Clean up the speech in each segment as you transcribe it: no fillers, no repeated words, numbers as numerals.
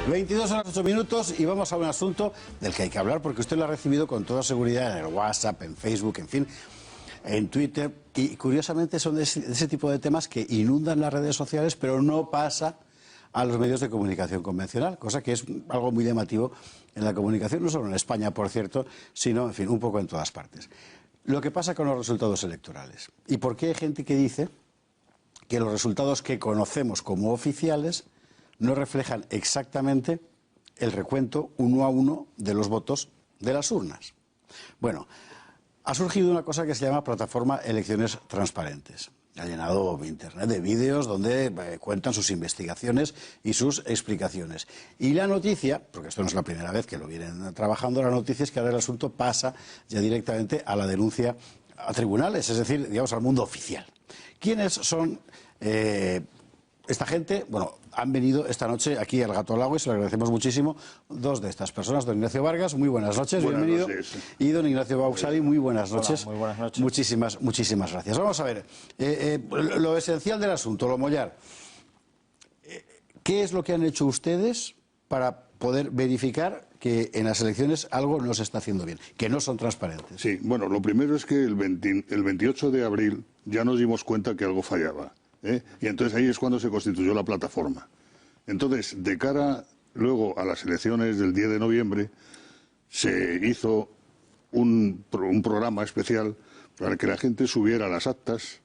22 horas 8 minutos y vamos a un asunto del que hay que hablar porque usted lo ha recibido con toda seguridad en el WhatsApp, en Facebook, en fin, en Twitter. Y curiosamente son de ese tipo de temas que inundan las redes sociales, pero no pasa a los medios de comunicación convencional, cosa que es algo muy llamativo en la comunicación, no solo en España, por cierto, sino, en fin, un poco en todas partes. Lo que pasa con los resultados electorales. ¿Y por qué hay gente que dice que los resultados que conocemos como oficiales no reflejan exactamente el recuento uno a uno de los votos de las urnas? Bueno, ha surgido una cosa que se llama Plataforma Elecciones Transparentes. Ha llenado Internet de vídeos donde cuentan sus investigaciones y sus explicaciones. Y la noticia, porque esto no es la primera vez que lo vienen trabajando, la noticia es que ahora el asunto pasa ya directamente a la denuncia a tribunales, es decir, digamos, al mundo oficial. ¿Quiénes son esta gente? Bueno, han venido esta noche aquí al Gato al Lago y se lo agradecemos muchísimo. Dos de estas personas, don Ignacio Vargas, muy buenas noches, bienvenido. Y don Ignacio Bauxali, muy buenas noches. Hola, muy buenas noches. Muchísimas gracias. Vamos a ver, lo esencial del asunto, lo mollar. ¿Qué es lo que han hecho ustedes para poder verificar que en las elecciones algo no se está haciendo bien, que no son transparentes? Sí, bueno, lo primero es que el 28 de abril ya nos dimos cuenta que algo fallaba. Y entonces ahí es cuando se constituyó la plataforma. Entonces, de cara luego a las elecciones del 10 de noviembre, se hizo un programa especial para que la gente subiera las actas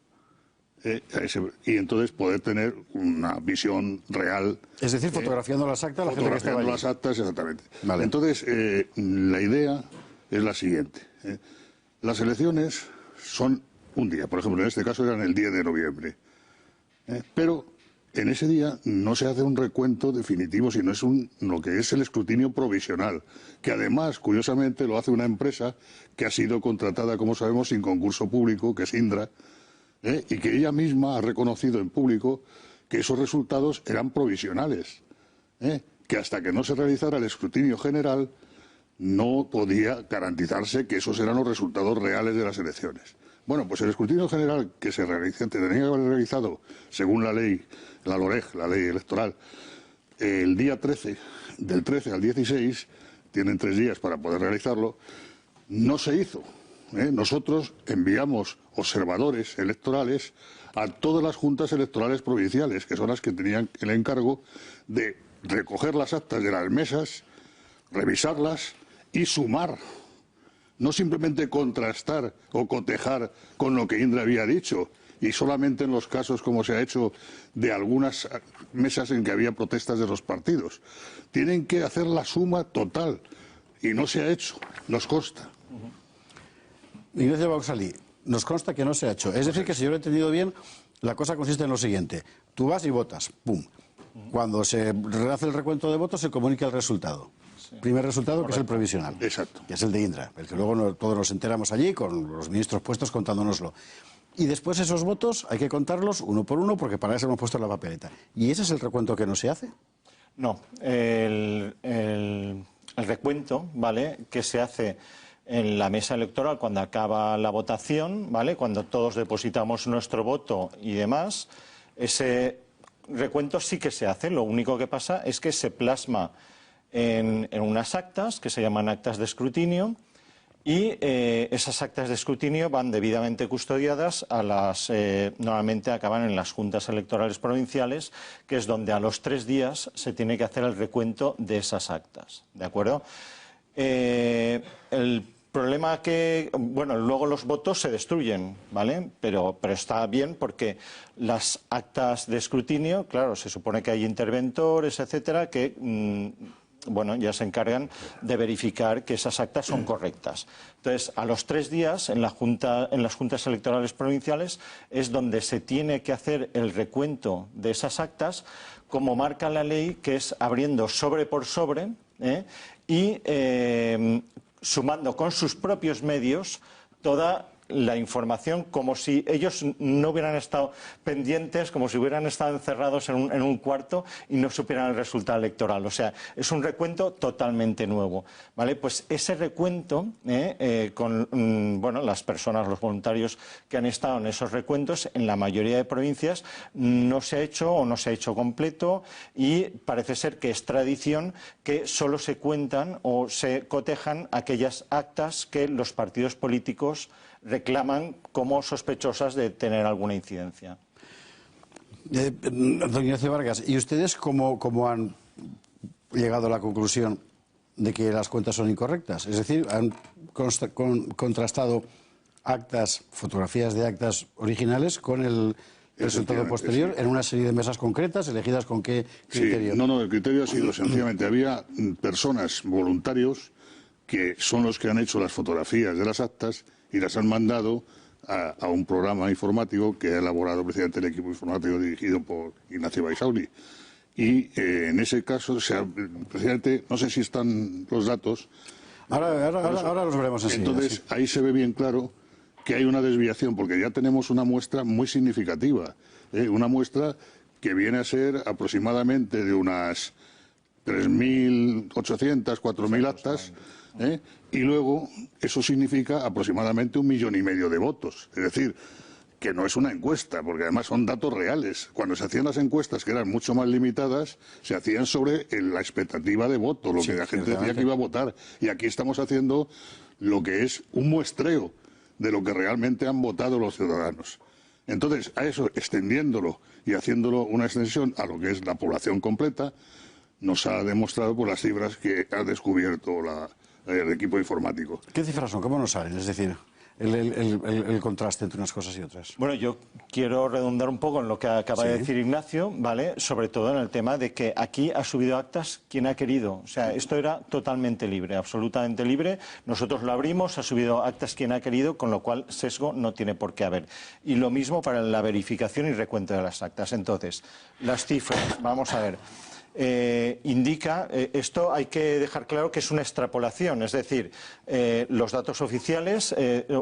y entonces poder tener una visión real. Es decir, fotografiando las actas, la gente que estaba allí. Fotografiando las actas, exactamente. Vale. Entonces, la idea es la siguiente. Las elecciones son un día, por ejemplo, en este caso eran el 10 de noviembre. Pero en ese día no se hace un recuento definitivo, sino es lo que es el escrutinio provisional, que además, curiosamente, lo hace una empresa que ha sido contratada, como sabemos, sin concurso público, que es Indra, y que ella misma ha reconocido en público que esos resultados eran provisionales, que hasta que no se realizara el escrutinio general no podía garantizarse que esos eran los resultados reales de las elecciones. Bueno, pues el escrutinio general que se tenía que haber realizado, según la ley, la LOREG, la ley electoral, el día 13, del 13 al 16, tienen 3 días para poder realizarlo, no se hizo. Nosotros enviamos observadores electorales a todas las juntas electorales provinciales, que son las que tenían el encargo de recoger las actas de las mesas, revisarlas y sumar. No simplemente contrastar o cotejar con lo que Indra había dicho, y solamente en los casos, como se ha hecho, de algunas mesas en que había protestas de los partidos. Tienen que hacer la suma total, y no se ha hecho, nos consta. Ignacio Bauxali, nos consta que no se ha hecho. Es decir, que si yo lo he entendido bien, la cosa consiste en lo siguiente. Tú vas y votas, ¡pum! Cuando se hace el recuento de votos, se comunica el resultado. Primer resultado, correcto, que es el provisional. Exacto. Que es el de Indra, el que luego todos nos enteramos allí con los ministros puestos contándonoslo. Y después esos votos hay que contarlos uno por uno porque para eso hemos puesto la papeleta. ¿Y ese es el recuento que no se hace? No, el recuento, ¿vale?, que se hace en la mesa electoral cuando acaba la votación, ¿vale?, cuando todos depositamos nuestro voto y demás, ese recuento sí que se hace. Lo único que pasa es que se plasma en unas actas que se llaman actas de escrutinio y esas actas de escrutinio van debidamente custodiadas normalmente acaban en las juntas electorales provinciales, que es donde a los 3 días se tiene que hacer el recuento de esas actas, ¿de acuerdo? El problema bueno, luego los votos se destruyen, ¿vale? Pero está bien porque las actas de escrutinio, claro, se supone que hay interventores, etcétera, que bueno, ya se encargan de verificar que esas actas son correctas. Entonces, a los 3 días, en las juntas electorales provinciales, es donde se tiene que hacer el recuento de esas actas, como marca la ley, que es abriendo sobre por sobre, y sumando con sus propios medios toda la información como si ellos no hubieran estado pendientes, como si hubieran estado encerrados en un cuarto y no supieran el resultado electoral. O sea, es un recuento totalmente nuevo, ¿vale? Pues ese recuento, con bueno, las personas, los voluntarios que han estado en esos recuentos, en la mayoría de provincias no se ha hecho o no se ha hecho completo, y parece ser que es tradición que solo se cuentan o se cotejan aquellas actas que los partidos políticos reclaman como sospechosas de tener alguna incidencia. Don Ignacio Vargas, ¿y ustedes cómo han llegado a la conclusión de que las cuentas son incorrectas? Es decir, ¿han contrastado actas, fotografías de actas originales con el resultado posterior en una serie de mesas concretas, elegidas con qué criterio? Sí, no, el criterio ha sido sencillamente, había personas, voluntarios, que son los que han hecho las fotografías de las actas y las han mandado a un programa informático que ha elaborado precisamente el equipo informático dirigido por Ignacio Baisauli. Y en ese caso, precisamente, no sé si están los datos. Ahora los veremos enseguida. Entonces, sí, ahí se ve bien claro que hay una desviación, porque ya tenemos una muestra muy significativa, una muestra que viene a ser aproximadamente de unas 3.800, 4.000 actas, y luego eso significa aproximadamente 1,5 millones de votos. Es decir, que no es una encuesta, porque además son datos reales. Cuando se hacían las encuestas, que eran mucho más limitadas, se hacían sobre la expectativa de voto, lo que la gente decía que iba a votar. Y aquí estamos haciendo lo que es un muestreo de lo que realmente han votado los ciudadanos. Entonces, a eso, extendiéndolo y haciéndolo una extensión a lo que es la población completa, nos ha demostrado por las cifras que ha descubierto el equipo informático. ¿Qué cifras son? ¿Cómo nos salen? Es decir, el contraste entre unas cosas y otras. Bueno, yo quiero redundar un poco en lo que acaba de decir Ignacio, ¿vale? Sobre todo en el tema de que aquí ha subido actas quien ha querido. O sea, esto era totalmente libre, absolutamente libre. Nosotros lo abrimos, ha subido actas quien ha querido, con lo cual sesgo no tiene por qué haber. Y lo mismo para la verificación y recuento de las actas. Entonces, las cifras, vamos a ver. Indica, esto hay que dejar claro que es una extrapolación, es decir, los datos oficiales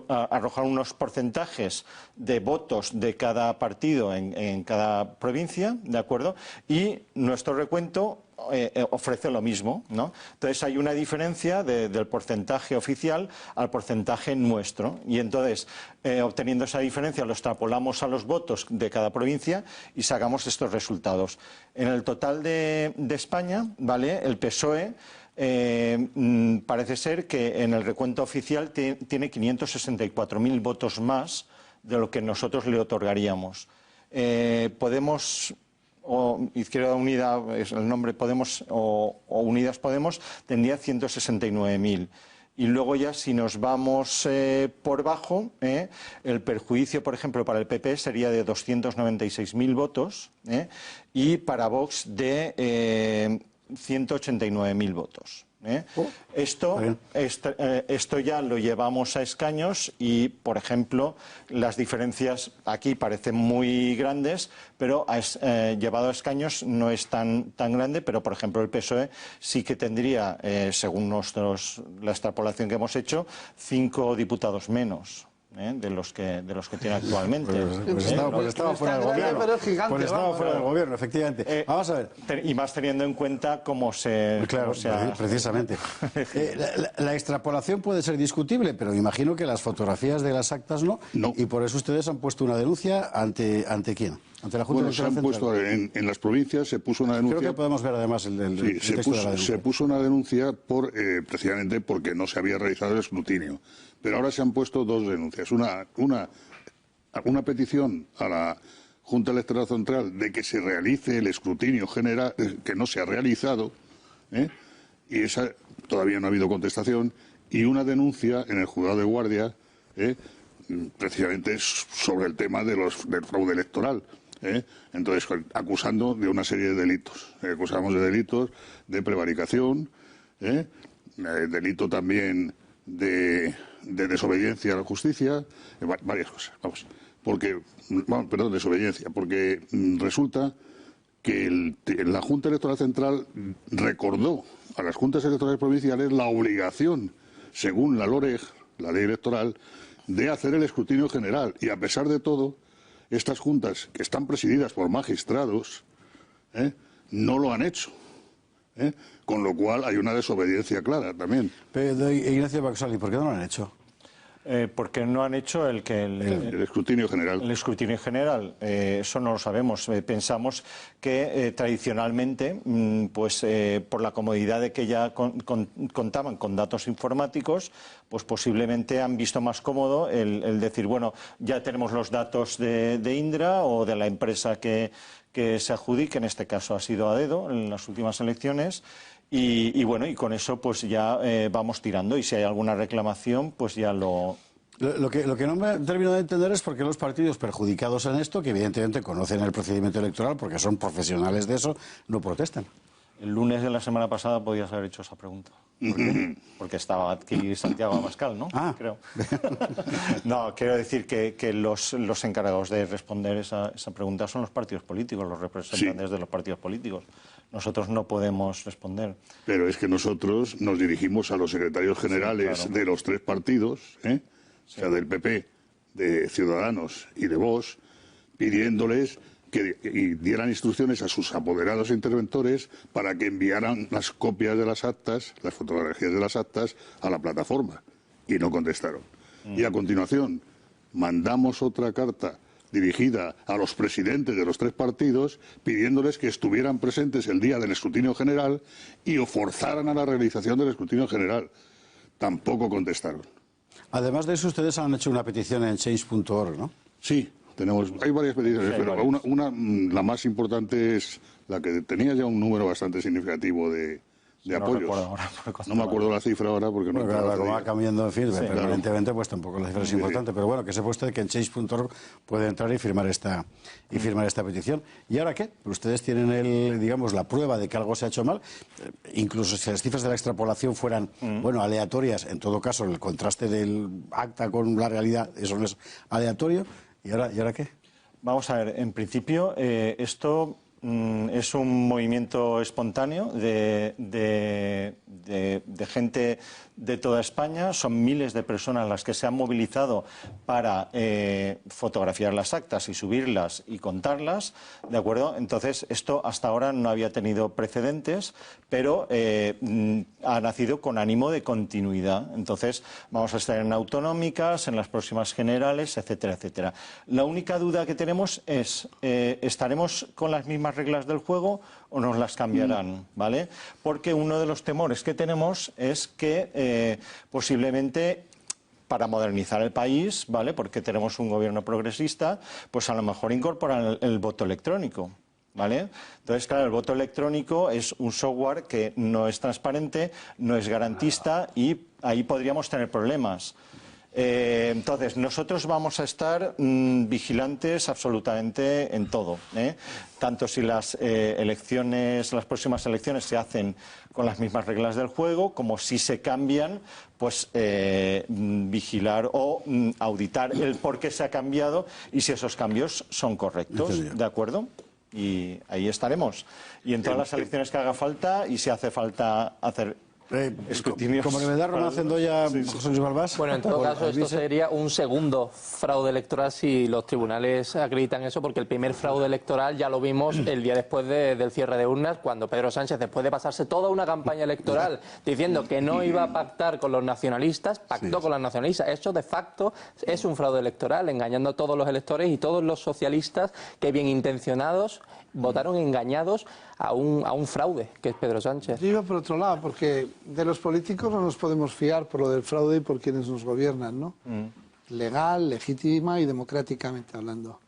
arrojan unos porcentajes de votos de cada partido en cada provincia, ¿de acuerdo? Y nuestro recuento ofrece lo mismo, ¿no? Entonces hay una diferencia del porcentaje oficial al porcentaje nuestro, y entonces obteniendo esa diferencia lo extrapolamos a los votos de cada provincia y sacamos estos resultados. En el total de España, ¿vale? El PSOE parece ser que en el recuento oficial tiene 564.000 votos más de lo que nosotros le otorgaríamos. Podemos, o Izquierda Unida, es el nombre Podemos, o Unidas Podemos, tendría 169.000. Y luego ya, si nos vamos por bajo, el perjuicio, por ejemplo, para el PP sería de 296.000 votos, y para Vox de 189.000 votos. Esto ya lo llevamos a escaños y, por ejemplo, las diferencias aquí parecen muy grandes, pero llevado a escaños no es tan grande, pero, por ejemplo, el PSOE sí que tendría, según la extrapolación que hemos hecho, 5 diputados menos de los que tiene actualmente. Pues estaba fuera del gobierno. Pero es gigante, pues estaba fuera del gobierno, efectivamente. Vamos a ver. Y más teniendo en cuenta cómo se... Claro, precisamente. La extrapolación puede ser discutible, pero imagino que las fotografías de las actas no. Y por eso ustedes han puesto una denuncia ante ¿quién? Ante la Junta Electoral Central. En las provincias se puso una denuncia. Creo que podemos ver además el texto de la denuncia. Se puso una denuncia precisamente porque no se había realizado el escrutinio. Pero ahora se han puesto 2 denuncias. Una petición a la Junta Electoral Central de que se realice el escrutinio general, que no se ha realizado, y esa todavía no ha habido contestación, y una denuncia en el juzgado de guardia, precisamente sobre el tema del fraude electoral. Entonces, acusando de una serie de delitos. Acusamos de delitos de prevaricación, delito también de desobediencia a la justicia, varias cosas. Desobediencia, porque resulta que la Junta Electoral Central recordó a las juntas electorales provinciales la obligación, según la LOREG, la ley electoral, de hacer el escrutinio general. Y a pesar de todo, estas juntas, que están presididas por magistrados, no lo han hecho. Con lo cual hay una desobediencia clara también. Pero, Ignacio Baxali, ¿por qué no lo han hecho? Porque no han hecho el escrutinio general. El escrutinio general, eso no lo sabemos. Pensamos que tradicionalmente, pues por la comodidad de que ya contaban con datos informáticos, pues posiblemente han visto más cómodo el decir, bueno, ya tenemos los datos de Indra o de la empresa que se adjudique, en este caso ha sido Adedo en las últimas elecciones. Y bueno, y con eso pues ya vamos tirando, y si hay alguna reclamación pues ya lo... Lo que no me termino de entender es por qué los partidos perjudicados en esto, que evidentemente conocen el procedimiento electoral porque son profesionales de eso, no protestan. El lunes de la semana pasada podías haber hecho esa pregunta. ¿Por qué? Porque estaba aquí Santiago Abascal, ¿no? Ah. Creo. No, quiero decir que los encargados de responder esa pregunta son los partidos políticos, los representantes de los partidos políticos. Nosotros no podemos responder. Pero es que nosotros nos dirigimos a los secretarios generales de los tres partidos, o sea, del PP, de Ciudadanos y de Vox, pidiéndoles que dieran instrucciones a sus apoderados e interventores para que enviaran las copias de las actas, las fotografías de las actas, a la plataforma. Y no contestaron. Y a continuación, mandamos otra carta dirigida a los presidentes de los tres partidos, pidiéndoles que estuvieran presentes el día del escrutinio general y o forzaran a la realización del escrutinio general. Tampoco contestaron. Además de eso, ustedes han hecho una petición en change.org, ¿no? Sí, hay varias peticiones, pero la más importante es la que tenía ya un número bastante significativo de apoyos. No me acuerdo la cifra ahora porque no. Claro, como va cambiando, en fin, permanentemente, pues tampoco la cifra es importante. Pero bueno, que sepa usted que en change.org puede entrar y firmar esta petición. ¿Y ahora qué? Ustedes tienen digamos, la prueba de que algo se ha hecho mal. Incluso si las cifras de la extrapolación fueran, bueno, aleatorias, en todo caso, el contraste del acta con la realidad, eso no es aleatorio. ¿Y ahora qué? Vamos a ver, en principio, esto es un movimiento espontáneo de gente de toda España. Son miles de personas las que se han movilizado para fotografiar las actas y subirlas y contarlas, ¿de acuerdo? Entonces, esto hasta ahora no había tenido precedentes, pero ha nacido con ánimo de continuidad. Entonces, vamos a estar en autonómicas, en las próximas generales, etcétera, etcétera. La única duda que tenemos es, ¿estaremos con las mismas reglas del juego o nos las cambiarán? ¿Vale? Porque uno de los temores que tenemos es que posiblemente, para modernizar el país, ¿vale?, porque tenemos un gobierno progresista, pues a lo mejor incorporan el voto electrónico, ¿vale? Entonces, claro, el voto electrónico es un software que no es transparente, no es garantista y ahí podríamos tener problemas. Entonces, nosotros vamos a estar vigilantes absolutamente en todo, tanto si las próximas elecciones se hacen con las mismas reglas del juego, como si se cambian, pues vigilar o auditar el por qué se ha cambiado y si esos cambios son correctos, ¿de acuerdo? Y ahí estaremos. Y en todas las elecciones que haga falta, y si hace falta hacer escrutinios. Como le da Román Cendoya, José Luis Balbás. Bueno, en todo caso, esto sería un segundo fraude electoral si los tribunales acreditan eso, porque el primer fraude electoral ya lo vimos el día después del cierre de urnas, cuando Pedro Sánchez, después de pasarse toda una campaña electoral diciendo que no iba a pactar con los nacionalistas, pactó con los nacionalistas. Eso, de facto, es un fraude electoral, engañando a todos los electores, y todos los socialistas que, bien intencionados, votaron engañados a un fraude, que es Pedro Sánchez. Yo iba por otro lado, porque de los políticos no nos podemos fiar por lo del fraude y por quienes nos gobiernan, ¿no? Legal, legítima y democráticamente hablando.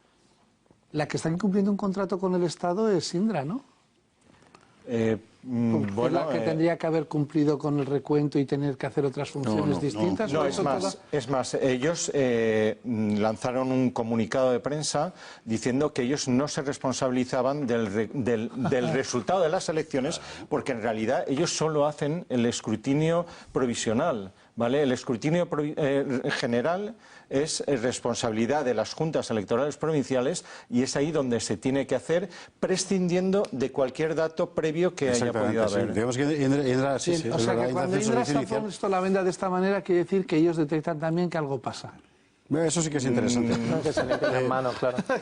La que está incumpliendo un contrato con el Estado es Indra, ¿no? Bueno, la que tendría que haber cumplido con el recuento y tener que hacer otras funciones distintas. No, es más, ellos lanzaron un comunicado de prensa diciendo que ellos no se responsabilizaban del resultado de las elecciones, porque en realidad ellos solo hacen el escrutinio provisional, ¿vale? El escrutinio general es responsabilidad de las juntas electorales provinciales, y es ahí donde se tiene que hacer, prescindiendo de cualquier dato previo que haya podido haber. Sí. Digamos que Indra, o sea, que cuando Indra se ha puesto la venda de esta manera, quiere decir que ellos detectan también que algo pasa. Eso sí que es interesante. Que se limpien las manos,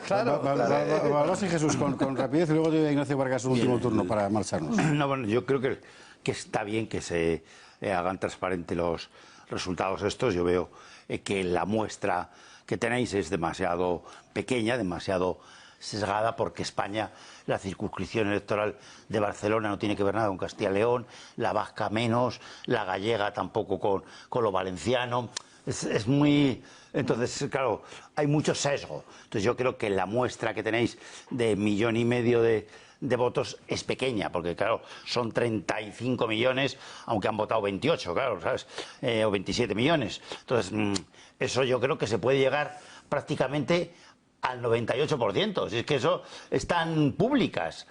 claro. Vamos y Jesús, con rapidez, y luego te doy a Ignacio Vargas un último turno para marcharnos. No, bueno, yo creo que está bien que se hagan transparentes los resultados estos. Yo veo que la muestra que tenéis es demasiado pequeña, demasiado sesgada, porque España, la circunscripción electoral de Barcelona no tiene que ver nada con Castilla y León, la vasca menos, la gallega tampoco con lo valenciano. Es muy... Entonces, claro, hay mucho sesgo. Entonces yo creo que la muestra que tenéis de 1,5 millones de votos es pequeña, porque claro, son 35 millones, aunque han votado 28, claro, ¿sabes? O 27 millones. Entonces, eso yo creo que se puede llegar prácticamente al 98%. Si es que eso están públicas.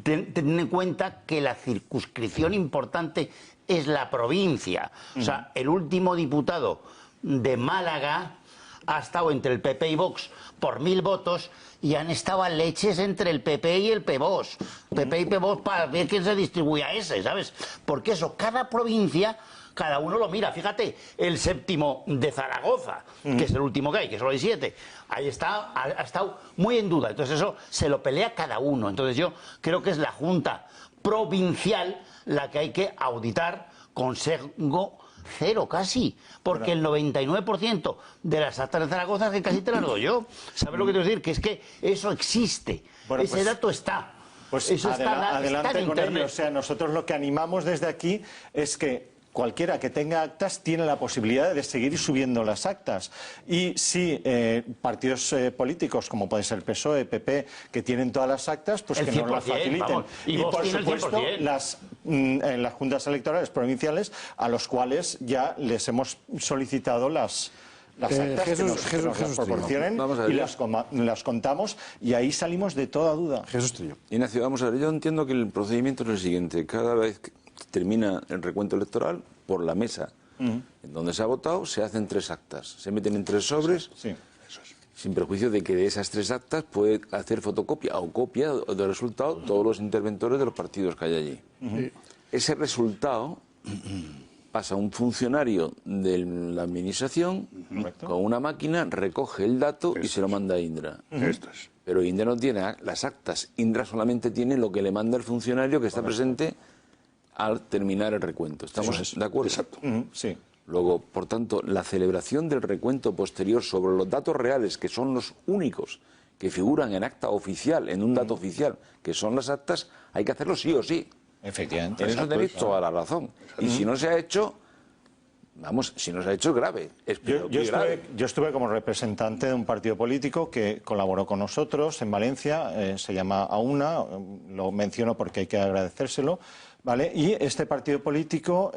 Ten en cuenta que la circunscripción importante es la provincia. O sea, el último diputado de Málaga ha estado entre el PP y Vox por 1.000 votos y han estado a leches entre el PP y el PVOS. PP y PVOS para ver quién se distribuye a ese, ¿sabes? Porque eso, cada provincia, cada uno lo mira. Fíjate, el 7º de Zaragoza, que es el último que hay, que solo hay 7, ahí está, ha estado muy en duda. Entonces eso se lo pelea cada uno. Entonces yo creo que es la Junta Provincial la que hay que auditar con sesgo cero casi, porque el 99% de las actas de Zaragoza es que casi te las doy yo. ¿Sabes lo que te quiero decir? Que es que eso existe, Bueno, ese dato está. Pues Eso adelante está en con Internet. ello. O sea, nosotros lo que animamos desde aquí es que cualquiera que tenga actas tiene la posibilidad de seguir subiendo las actas. Y si partidos políticos, como puede ser PSOE, PP, que tienen todas las actas, pues El que nos las 100%, faciliten. vamos, y Vox por tiene el supuesto, 100%. en las juntas electorales provinciales, a los cuales ya les hemos solicitado las actas Jesús que nos las proporcionen Vamos a ver, y las contamos, y ahí salimos de toda duda. Jesús Trillo. Ignacio, vamos a ver, yo entiendo que el procedimiento es el siguiente. Cada vez que termina el recuento electoral, por la mesa en donde se ha votado, se hacen 3 actas. Se meten en 3 sobres, Sí. sin perjuicio de que de esas 3 actas puede hacer fotocopia o copia del resultado todos los interventores de los partidos que hay allí. Ese resultado pasa a un funcionario de la administración con una máquina, recoge el dato y se lo manda a Indra. Esto es. Pero Indra no tiene las actas. Indra solamente tiene lo que le manda el funcionario que está presente al terminar el recuento. ¿Estamos de acuerdo? Exacto. Sí. Luego, por tanto, la celebración del recuento posterior sobre los datos reales, que son los únicos que figuran en acta oficial, en un dato oficial, que son las actas, hay que hacerlo sí o sí. Efectivamente. En eso tenéis toda la razón. Y si no se ha hecho, vamos, si no se ha hecho es grave. Es Yo grave. estuve como representante de un partido político que colaboró con nosotros en Valencia, se llama AUNA, lo menciono porque hay que agradecérselo, ¿vale? Y este partido político,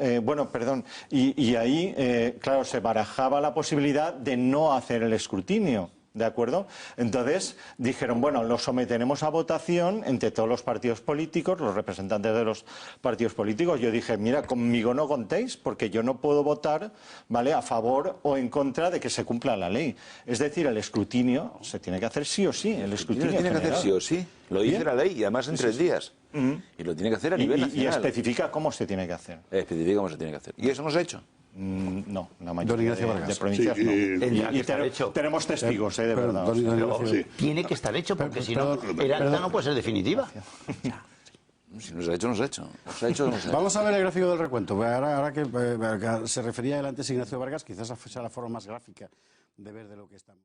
y ahí, claro, se barajaba la posibilidad de no hacer el escrutinio. ¿De acuerdo? Entonces dijeron, bueno, lo someteremos a votación entre todos los partidos políticos, los representantes de los partidos políticos. Yo dije, mira, conmigo no contéis, porque yo no puedo votar, ¿vale?, a favor o en contra de que se cumpla la ley. Es decir, el escrutinio se tiene que hacer sí o sí, el escrutinio Tiene que hacer general. sí o sí. Lo dice la ley, y además en 3 días. Y lo tiene que hacer a nivel Y nacional. especifica cómo se tiene que hacer. Especifica cómo se tiene que hacer. ¿Y eso no se ha hecho? No, la Don mayoría Ignacio de Vargas. provincias Sí, no. Tendrá que estar Y hecho. tenemos testigos, de Perdón, verdad. don Ignacio. Sí. Tiene que estar hecho, porque si no, perdón, el acta no puede ser definitiva. Si no se ha hecho, no se ha hecho. No se ha hecho, no se ha hecho. Vamos a ver el gráfico del recuento. Ahora que se refería adelante Ignacio Vargas, quizás sea la forma más gráfica de ver de lo que estamos.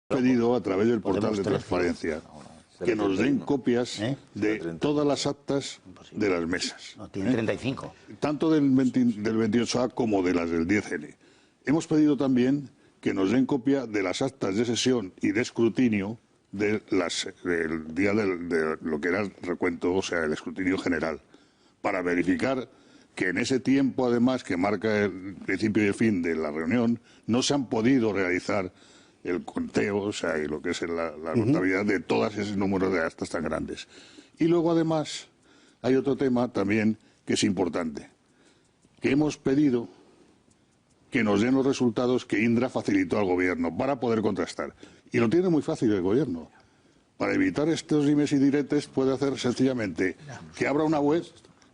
pedido a través del portal de transparencia que nos den copias de todas las actas de las mesas. No, tiene 35. Tanto del 28A como de las del 10N. Hemos pedido también que nos den copia de las actas de sesión y de escrutinio del día de lo que era el recuento, o sea, el escrutinio general, para verificar que en ese tiempo, además, que marca el principio y el fin de la reunión, no se han podido realizar el conteo, o sea, y lo que es la contabilidad de todos esos números de actas tan grandes. Y luego, además, hay otro tema también que es importante, que hemos pedido que nos den los resultados que Indra facilitó al Gobierno para poder contrastar. Y lo tiene muy fácil el Gobierno. Para evitar estos dimes y diretes puede hacer sencillamente que abra una web,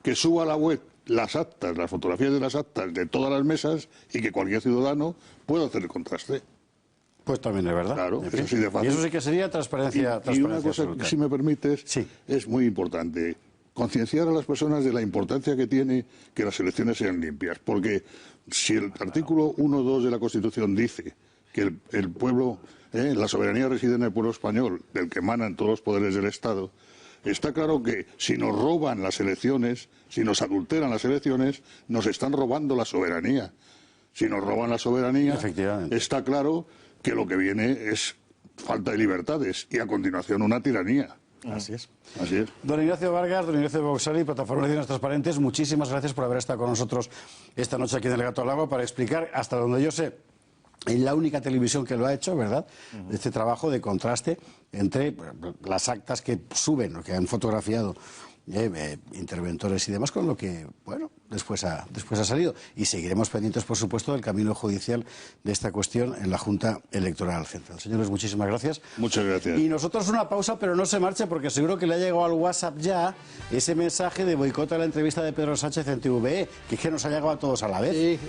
que suba a la web las actas, las fotografías de las actas de todas las mesas y que cualquier ciudadano pueda hacer el contraste. Pues también es verdad. Claro, es así de fácil. Y eso sí que sería transparencia, y una cosa absoluta. que, si me permites, Sí. es muy importante. Concienciar a las personas de la importancia que tiene que las elecciones sean limpias. Porque si el artículo 1.2 de la Constitución dice que el pueblo, la soberanía reside en el pueblo español, del que emanan todos los poderes del Estado, está claro que si nos roban las elecciones, si nos adulteran las elecciones, nos están robando la soberanía. Si nos roban la soberanía, está claro que lo que viene es falta de libertades y a continuación una tiranía. Así es. Así es. Don Ignacio Vargas, don Ignacio Boxali, Plataforma de Elecciones Transparentes, muchísimas gracias por haber estado con nosotros esta noche aquí en el Gato al Agua para explicar, hasta donde yo sé, es la única televisión que lo ha hecho, ¿verdad?, este trabajo de contraste entre las actas que suben o que han fotografiado interventores y demás, con lo que, bueno, después ha salido. Y seguiremos pendientes, por supuesto, del camino judicial de esta cuestión en la Junta Electoral Central. Señores, muchísimas gracias. Muchas gracias. Y nosotros una pausa, pero no se marche, porque seguro que le ha llegado al WhatsApp ya ese mensaje de boicot a la entrevista de Pedro Sánchez en TVE, que es que nos ha llegado a todos a la vez. Sí.